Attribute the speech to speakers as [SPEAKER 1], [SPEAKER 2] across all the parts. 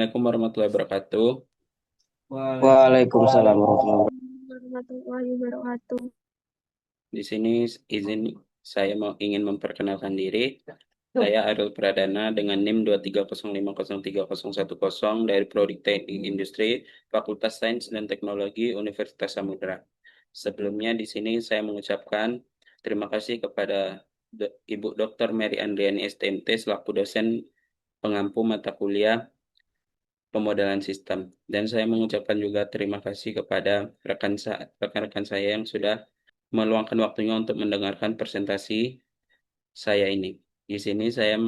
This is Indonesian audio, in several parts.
[SPEAKER 1] Assalamualaikum warahmatullahi wabarakatuh.
[SPEAKER 2] Waalaikumsalam warahmatullahi wabarakatuh.
[SPEAKER 3] Warahmatullahi wabarakatuh.
[SPEAKER 1] Di sini izin saya ingin memperkenalkan diri. Saya Ariel Pradana dengan NIM 230503010 dari Prodi Teknik Industri, Fakultas Sains dan Teknologi Universitas Samudra. Sebelumnya di sini saya mengucapkan terima kasih kepada Ibu Dr. Mary Andriani STMT selaku dosen pengampu mata kuliah pemodelan sistem. Dan saya mengucapkan juga terima kasih kepada rekan-rekan saya yang sudah meluangkan waktunya untuk mendengarkan presentasi saya ini. Di sini saya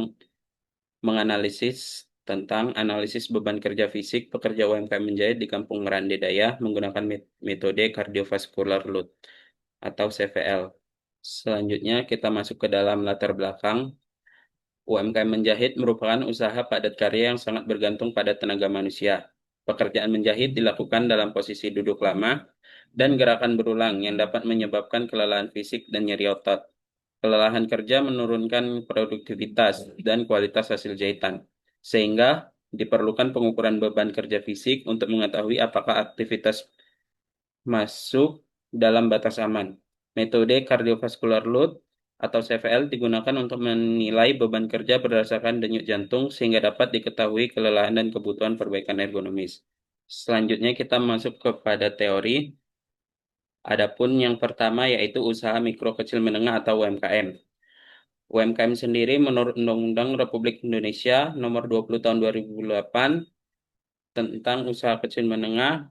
[SPEAKER 1] menganalisis tentang analisis beban kerja fisik pekerja UMKM menjahit di Kampung Merande Daya menggunakan metode cardiovascular load atau CVL. Selanjutnya kita masuk ke dalam latar belakang. UMKM menjahit merupakan usaha padat karya yang sangat bergantung pada tenaga manusia. Pekerjaan menjahit dilakukan dalam posisi duduk lama dan gerakan berulang yang dapat menyebabkan kelelahan fisik dan nyeri otot. Kelelahan kerja menurunkan produktivitas dan kualitas hasil jahitan, sehingga diperlukan pengukuran beban kerja fisik untuk mengetahui apakah aktivitas masuk dalam batas aman. Metode cardiovascular load atau CVL digunakan untuk menilai beban kerja berdasarkan denyut jantung sehingga dapat diketahui kelelahan dan kebutuhan perbaikan ergonomis. Selanjutnya kita masuk kepada teori. Adapun yang pertama yaitu usaha mikro kecil menengah atau UMKM. UMKM sendiri menurut Undang-Undang Republik Indonesia Nomor 20 Tahun 2008 tentang usaha kecil menengah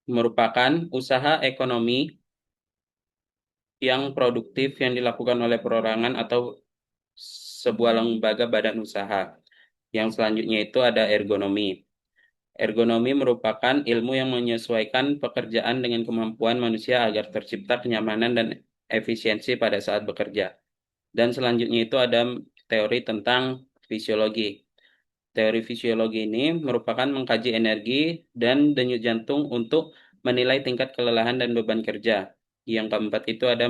[SPEAKER 1] merupakan usaha ekonomi yang produktif yang dilakukan oleh perorangan atau sebuah lembaga badan usaha. Yang selanjutnya itu ada ergonomi. Ergonomi merupakan ilmu yang menyesuaikan pekerjaan dengan kemampuan manusia agar tercipta kenyamanan dan efisiensi pada saat bekerja. Dan selanjutnya itu ada teori tentang fisiologi. Teori fisiologi ini merupakan mengkaji energi dan denyut jantung untuk menilai tingkat kelelahan dan beban kerja. Yang keempat itu ada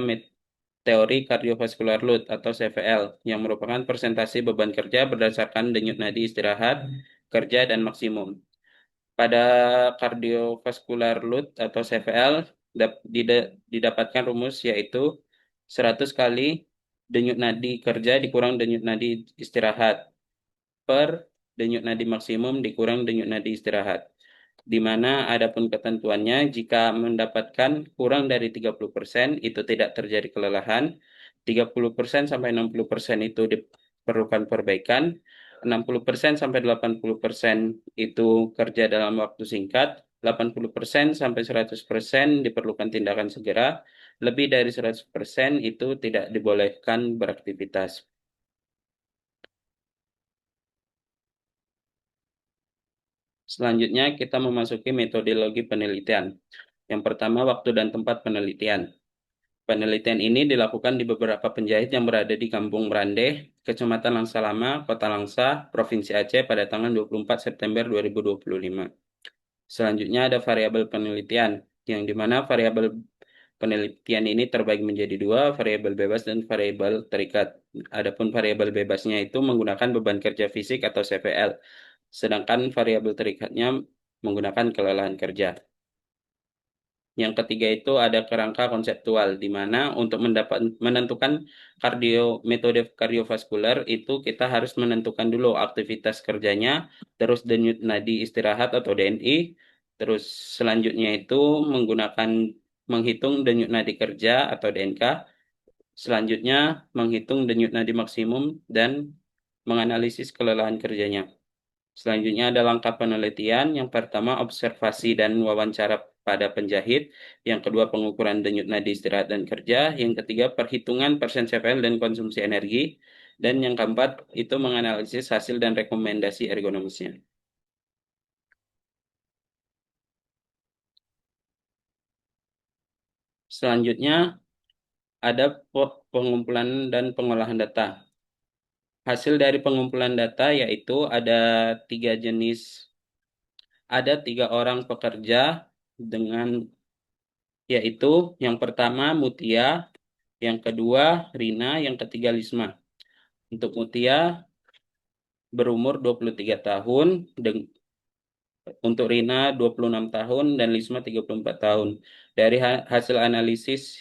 [SPEAKER 1] teori cardiovascular load atau CVL yang merupakan presentasi beban kerja berdasarkan denyut nadi istirahat, kerja, dan maksimum. Pada cardiovascular load atau CVL didapatkan rumus yaitu 100 kali denyut nadi kerja dikurang denyut nadi istirahat per denyut nadi maksimum dikurang denyut nadi istirahat. Di mana adapun ketentuannya jika mendapatkan kurang dari 30% itu tidak terjadi kelelahan, 30% sampai 60% itu diperlukan perbaikan, 60% sampai 80% itu kerja dalam waktu singkat, 80% sampai 100% diperlukan tindakan segera, lebih dari 100% itu tidak dibolehkan beraktivitas. Selanjutnya kita memasuki metodologi penelitian. Yang pertama, waktu dan tempat penelitian. Penelitian ini dilakukan di beberapa penjahit yang berada di Kampung Brande, Kecamatan Langsa Lama, Kota Langsa, Provinsi Aceh pada tanggal 24 September 2025. Selanjutnya ada variabel penelitian, yang dimana variabel penelitian ini terbagi menjadi dua, variabel bebas dan variabel terikat. Adapun variabel bebasnya itu menggunakan beban kerja fisik atau CVL, sedangkan variabel terikatnya menggunakan kelelahan kerja. Yang ketiga itu ada kerangka konseptual, di mana untuk menentukan metode kardiovaskuler itu kita harus menentukan dulu aktivitas kerjanya, terus denyut nadi istirahat atau DNI, terus selanjutnya itu menghitung denyut nadi kerja atau DNK, selanjutnya menghitung denyut nadi maksimum dan menganalisis kelelahan kerjanya. Selanjutnya ada langkah penelitian. Yang pertama, observasi dan wawancara pada penjahit. Yang kedua, pengukuran denyut nadi istirahat dan kerja. Yang ketiga, perhitungan persen CPL dan konsumsi energi. Dan yang keempat, itu menganalisis hasil dan rekomendasi ergonomisnya. Selanjutnya, ada pengumpulan dan pengolahan data. Hasil dari pengumpulan data yaitu tiga jenis, ada 3 orang pekerja dengan yaitu yang pertama Mutia, yang kedua Rina, yang ketiga Lisma. Untuk Mutia berumur 23 tahun, untuk Rina 26 tahun, dan Lisma 34 tahun. Dari hasil analisis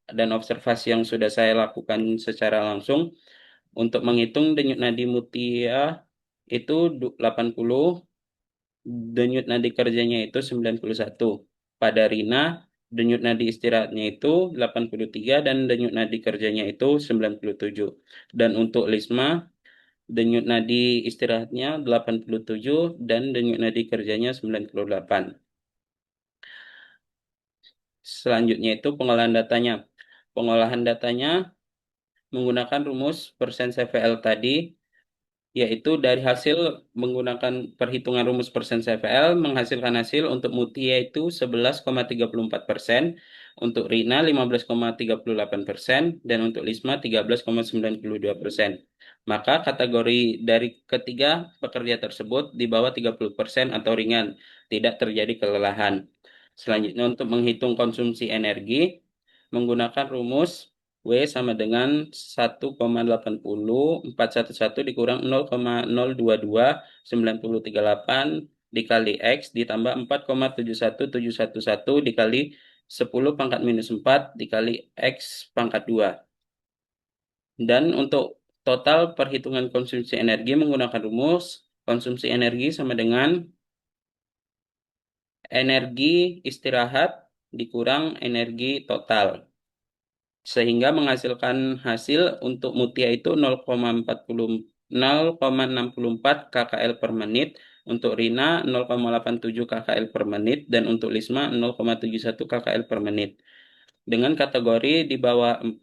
[SPEAKER 1] dan observasi yang sudah saya lakukan secara langsung, untuk menghitung denyut nadi Mutia itu 80, denyut nadi kerjanya itu 91. Pada Rina, denyut nadi istirahatnya itu 83 dan denyut nadi kerjanya itu 97. Dan untuk Lisma, denyut nadi istirahatnya 87 dan denyut nadi kerjanya 98. Selanjutnya itu pengolahan datanya. Pengolahan datanya menggunakan rumus persen CVL tadi, yaitu dari hasil menggunakan perhitungan rumus persen CVL menghasilkan hasil untuk Mutia itu 11,34%, untuk Rina 15,38%, dan untuk Lisma 13,92%. Maka kategori dari ketiga pekerja tersebut di bawah 30% atau ringan, tidak terjadi kelelahan. Selanjutnya untuk menghitung konsumsi energi menggunakan rumus W sama dengan 1,80411 dikurang 0,022938 dikali X ditambah 4,71711 dikali 10 pangkat minus 4 dikali X pangkat 2. Dan untuk total perhitungan konsumsi energi menggunakan rumus konsumsi energi sama dengan energi istirahat dikurang energi total, sehingga menghasilkan hasil untuk Mutia itu 0,64 kkl per menit, untuk Rina 0,87 kkl per menit, dan untuk Lisma 0,71 kkl per menit. Dengan kategori di bawah 4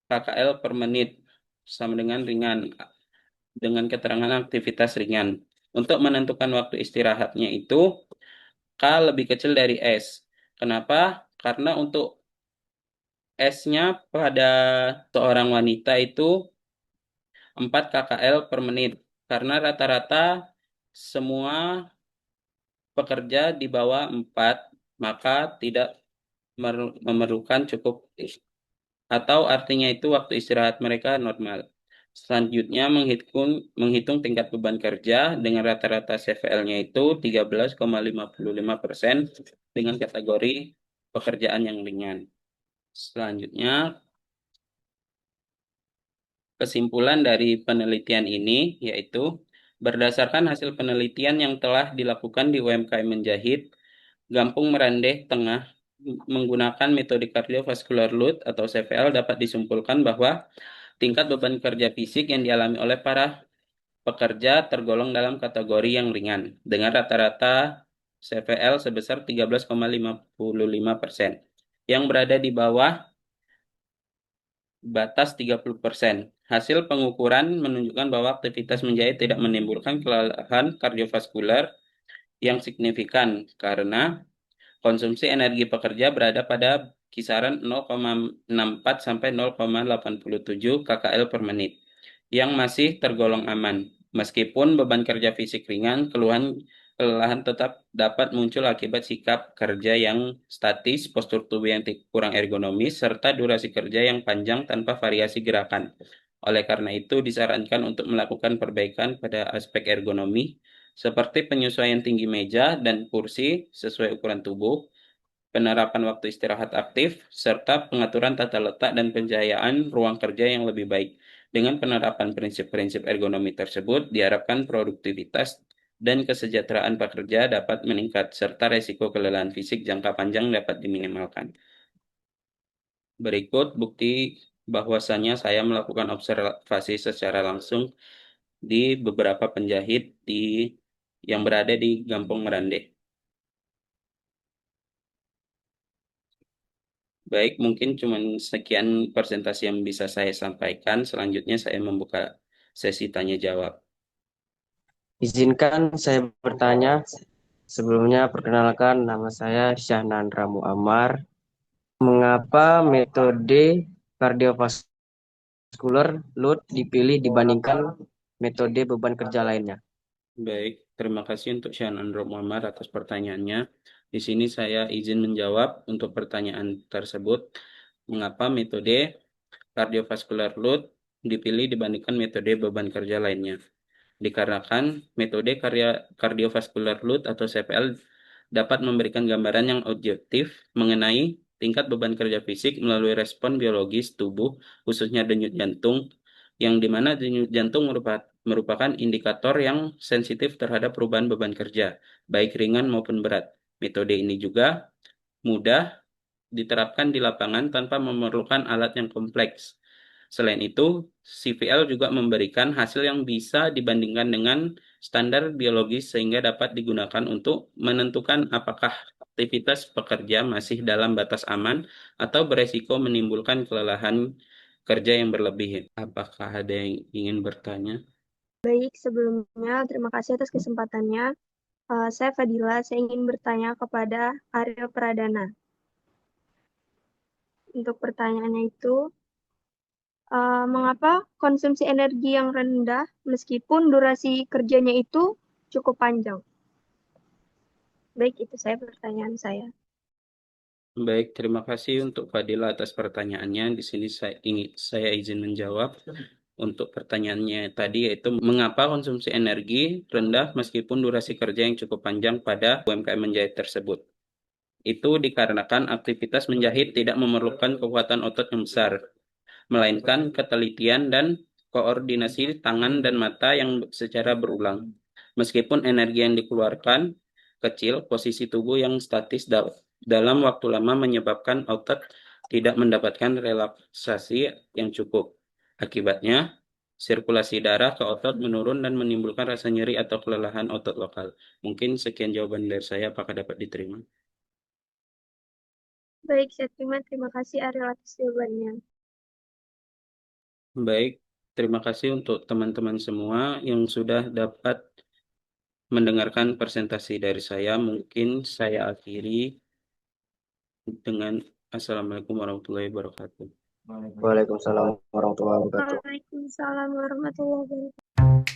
[SPEAKER 1] kkl per menit sama dengan ringan, dengan keterangan aktivitas ringan. Untuk menentukan waktu istirahatnya itu K lebih kecil dari S. Kenapa? Karena untuk S-nya pada seorang wanita itu 4 kkl per menit. Karena rata-rata semua pekerja di bawah 4, maka tidak memerlukan cukup, atau artinya itu waktu istirahat mereka normal. Selanjutnya menghitung tingkat beban kerja dengan rata-rata CVL-nya itu 13,55% dengan kategori pekerjaan yang ringan. Selanjutnya, kesimpulan dari penelitian ini yaitu berdasarkan hasil penelitian yang telah dilakukan di UMKM Menjahit, Gampung Merandeh Tengah, menggunakan metode cardiovascular load atau CVL, dapat disimpulkan bahwa tingkat beban kerja fisik yang dialami oleh para pekerja tergolong dalam kategori yang ringan dengan rata-rata CVL sebesar 13,55%, yang berada di bawah batas 30%. Hasil pengukuran menunjukkan bahwa aktivitas menjahit tidak menimbulkan kelelahan kardiovaskular yang signifikan karena konsumsi energi pekerja berada pada kisaran 0,64 sampai 0,87 kkl per menit, yang masih tergolong aman. Meskipun beban kerja fisik ringan, kelelahan tetap dapat muncul akibat sikap kerja yang statis, postur tubuh yang kurang ergonomis, serta durasi kerja yang panjang tanpa variasi gerakan. Oleh karena itu, disarankan untuk melakukan perbaikan pada aspek ergonomi, seperti penyesuaian tinggi meja dan kursi sesuai ukuran tubuh, penerapan waktu istirahat aktif, serta pengaturan tata letak dan pencahayaan ruang kerja yang lebih baik. Dengan penerapan prinsip-prinsip ergonomi tersebut, diharapkan produktivitas dan kesejahteraan pekerja dapat meningkat, serta resiko kelelahan fisik jangka panjang dapat diminimalkan. Berikut bukti bahwasannya saya melakukan observasi secara langsung di beberapa penjahit yang berada di Gampung Merandeh. Baik, mungkin cuma sekian presentasi yang bisa saya sampaikan. Selanjutnya saya membuka sesi tanya jawab.
[SPEAKER 2] Izinkan saya bertanya. Sebelumnya perkenalkan, nama saya Syahnandra Muammar. Mengapa metode kardiovaskular load dipilih dibandingkan metode beban kerja lainnya?
[SPEAKER 1] Baik, terima kasih untuk Syahnandro Muhammad atas pertanyaannya. Di sini saya izin menjawab untuk pertanyaan tersebut. Mengapa metode cardiovascular load dipilih dibandingkan metode beban kerja lainnya? dikarenakan metode kardiovaskular load atau CPL dapat memberikan gambaran yang objektif mengenai tingkat beban kerja fisik melalui respon biologis tubuh, khususnya denyut jantung, yang dimana denyut jantung merupakan indikator yang sensitif terhadap perubahan beban kerja, baik ringan maupun berat. Metode ini juga mudah diterapkan di lapangan tanpa memerlukan alat yang kompleks. Selain itu, CPL juga memberikan hasil yang bisa dibandingkan dengan standar biologis sehingga dapat digunakan untuk menentukan apakah aktivitas pekerja masih dalam batas aman atau beresiko menimbulkan kelelahan kerja yang berlebih. Apakah ada yang ingin bertanya?
[SPEAKER 3] Baik, sebelumnya terima kasih atas kesempatannya. Saya Fadila, saya ingin bertanya kepada Aryo Pradana. Untuk pertanyaannya itu, mengapa konsumsi energi yang rendah meskipun durasi kerjanya itu cukup panjang? Baik, itu pertanyaan saya.
[SPEAKER 1] Baik, terima kasih untuk Fadila atas pertanyaannya. Di sini saya izin menjawab untuk pertanyaannya tadi, yaitu mengapa konsumsi energi rendah meskipun durasi kerja yang cukup panjang pada UMKM menjahit tersebut. Itu dikarenakan aktivitas menjahit tidak memerlukan kekuatan otot yang besar, melainkan ketelitian dan koordinasi tangan dan mata yang secara berulang. Meskipun energi yang dikeluarkan kecil, posisi tubuh yang statis dalam waktu lama menyebabkan otot tidak mendapatkan relaksasi yang cukup. Akibatnya, sirkulasi darah ke otot menurun dan menimbulkan rasa nyeri atau kelelahan otot lokal. Mungkin sekian jawaban dari saya, apakah dapat diterima?
[SPEAKER 3] Baik, saya terima. Terima kasih Ariel atas jawabannya.
[SPEAKER 1] Baik, terima kasih untuk teman-teman semua yang sudah dapat mendengarkan presentasi dari saya. Mungkin saya akhiri dengan Assalamualaikum warahmatullahi wabarakatuh.
[SPEAKER 2] Waalaikumsalam warahmatullahi wabarakatuh.
[SPEAKER 3] Waalaikumsalam warahmatullahi wabarakatuh.